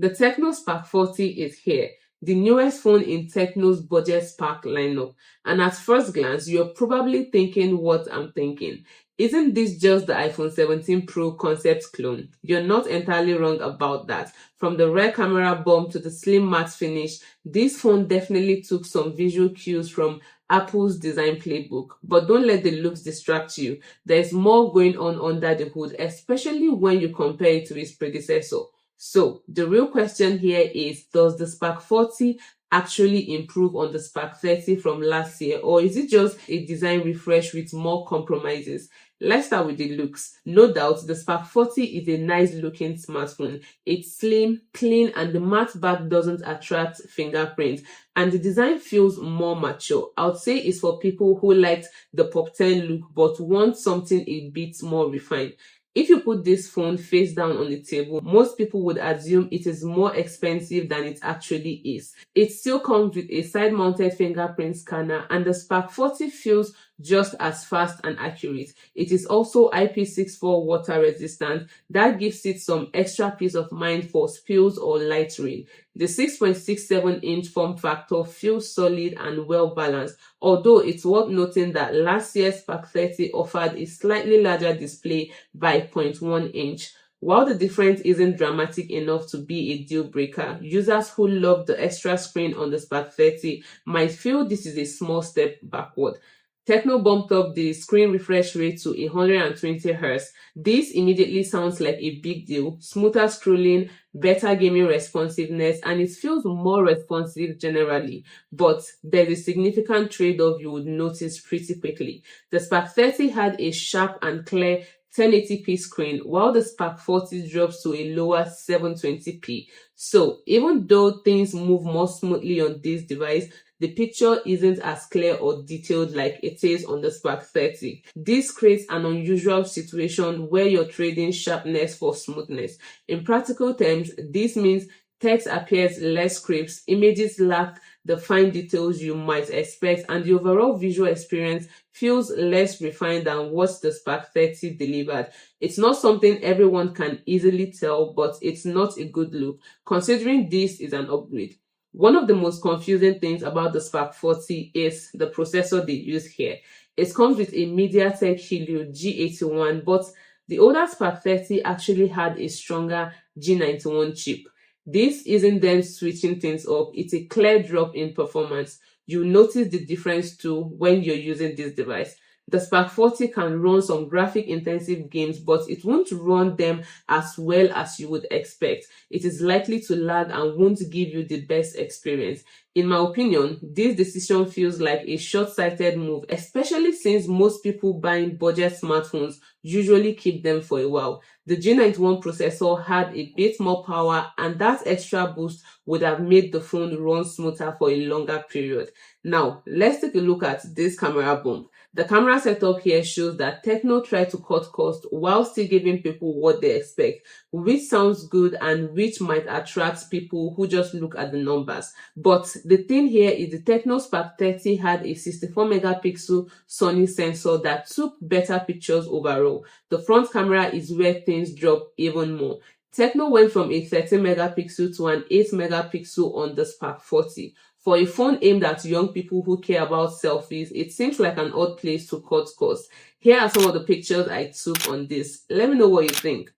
The Tecno Spark 40 is here, the newest phone in Tecno's budget Spark lineup. And at first glance, you're probably thinking what I'm thinking. Isn't this just the iPhone 17 Pro concept clone? You're not entirely wrong about that. From the rear camera bump to the slim matte finish, this phone definitely took some visual cues from Apple's design playbook. But don't let the looks distract you. There's more going on under the hood, especially when you compare it to its predecessor. So the real question here is, does the Spark 40 actually improve on the Spark 30 from last year, or is it just a design refresh with more compromises? Let's start with the looks. No doubt, the Spark 40 is a nice looking smartphone. It's slim, clean, and the matte back doesn't attract fingerprints. And the design feels more mature. I would say it's for people who liked the Pop 10 look but want something a bit more refined. If you put this phone face down on the table, most people would assume it is more expensive than it actually is. It still comes with a side-mounted fingerprint scanner, and the Spark 40 feels just as fast and accurate. It is also IP64 water resistant. That gives it some extra peace of mind for spills or light rain. The 6.67-inch form factor feels solid and well balanced, although it's worth noting that last year's Spark 30 offered a slightly larger display by 0.1 inch. While the difference isn't dramatic enough to be a deal breaker, users who love the extra screen on the Spark 30 might feel this is a small step backward. Tecno bumped up the screen refresh rate to 120Hz. This immediately sounds like a big deal. Smoother scrolling, better gaming responsiveness, and it feels more responsive generally. But there's a significant trade-off you would notice pretty quickly. The Spark 30 had a sharp and clear 1080p screen, while the Spark 40 drops to a lower 720p. So even though things move more smoothly on this device, the picture isn't as clear or detailed like it is on the Spark 30. This creates an unusual situation where you're trading sharpness for smoothness. In practical terms, this means text appears less crisp, images lack the fine details you might expect, and the overall visual experience feels less refined than what the Spark 30 delivered. It's not something everyone can easily tell, but it's not a good look, considering this is an upgrade. One of the most confusing things about the Spark 40 is the processor they use here. It comes with a MediaTek Helio G81, but the older Spark 30 actually had a stronger G91 chip. This isn't them switching things up, it's a clear drop in performance. You'll notice the difference too when you're using this device. The Spark 40 can run some graphic-intensive games, but it won't run them as well as you would expect. It is likely to lag and won't give you the best experience. In my opinion, this decision feels like a short-sighted move, especially since most people buying budget smartphones usually keep them for a while. The G91 processor had a bit more power, and that extra boost would have made the phone run smoother for a longer period. Now, let's take a look at this camera bump. The camera setup here shows that Tecno tried to cut costs while still giving people what they expect, which sounds good and which might attract people who just look at the numbers. But the thing here is the Tecno Spark 30 had a 64 megapixel Sony sensor that took better pictures overall. The front camera is where things drop even more. Tecno went from a 13 megapixel to an 8 megapixel on the Spark 40. For a phone aimed at young people who care about selfies, it seems like an odd place to cut costs. Here are some of the pictures I took on this. Let me know what you think.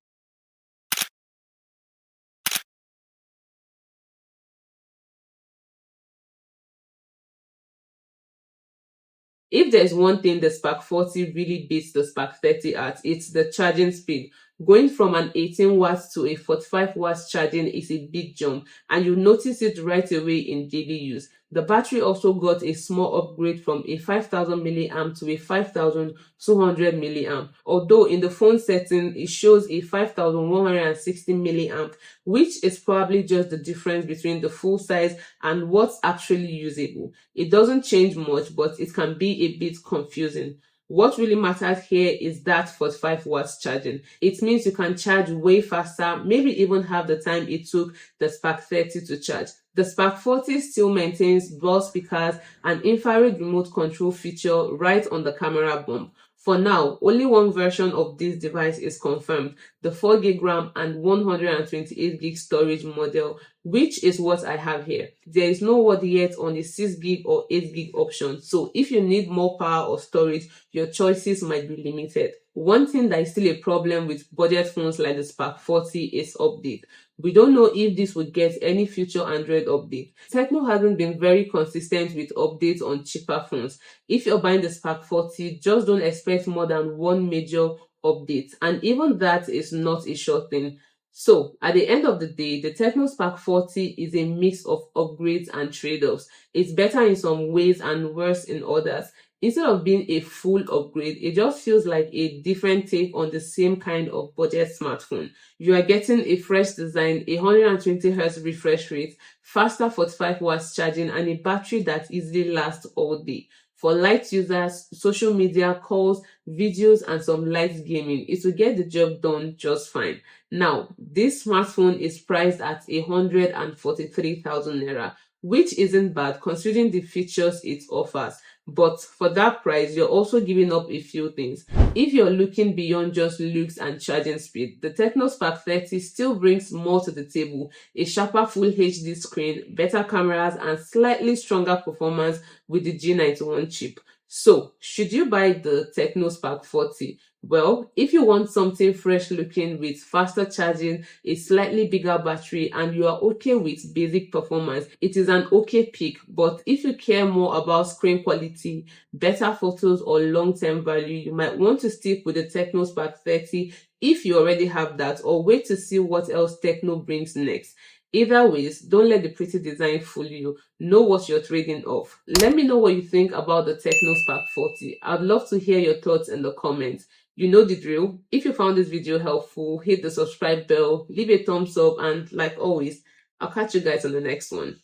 If there's one thing the Spark 40 really beats the Spark 30 at, it's the charging speed. Going from an 18 watts to a 45 watts charging is a big jump, and you notice it right away in daily use. The battery also got a small upgrade from a 5000 milliamp to a 5200 milliamp, although in the phone setting it shows a 5160 milliamp, which is probably just the difference between the full size and what's actually usable. It doesn't change much, but it can be a bit confusing. What really matters here is that 45 watts charging. It means you can charge way faster, maybe even half the time it took the Spark 30 to charge. The Spark 40 still maintains dual speakers and infrared remote control feature right on the camera bump. For now, only one version of this device is confirmed, the 4GB RAM and 128GB storage model, which is what I have here. There is no word yet on the 6GB or 8GB option, so if you need more power or storage, your choices might be limited. One thing that is still a problem with budget phones like the Spark 40 is update. We don't know if this will get any future Android update. Tecno hasn't been very consistent with updates on cheaper phones. If you're buying the Spark 40, just don't expect more than one major update, and even that is not a sure thing. So, at the end of the day, the Tecno Spark 40 is a mix of upgrades and trade-offs. It's better in some ways and worse in others. Instead of being a full upgrade, it just feels like a different take on the same kind of budget smartphone. You are getting a fresh design, a 120Hz refresh rate, faster 45 watts charging, and a battery that easily lasts all day. For light users, social media, calls, videos, and some light gaming, it will get the job done just fine. Now, this smartphone is priced at 143,000 naira, which isn't bad considering the features it offers. But for that price, you're also giving up a few things. If you're looking beyond just looks and charging speed, the Tecno Spark 30 still brings more to the table: a sharper Full HD screen, better cameras, and slightly stronger performance with the G91 chip. So, should you buy the Tecno Spark 40? Well, if you want something fresh looking with faster charging, a slightly bigger battery, and you are okay with basic performance, it is an okay pick. But if you care more about screen quality, better photos, or long-term value, you might want to stick with the Tecno Spark 30 if you already have that, or wait to see what else Tecno brings next. Either ways, don't let the pretty design fool you. Know what you're trading off. Let me know what you think about the Tecno Spark 40. I'd love to hear your thoughts in the comments. You know the drill. If you found this video helpful, hit the subscribe bell, leave a thumbs up, and like always, I'll catch you guys on the next one.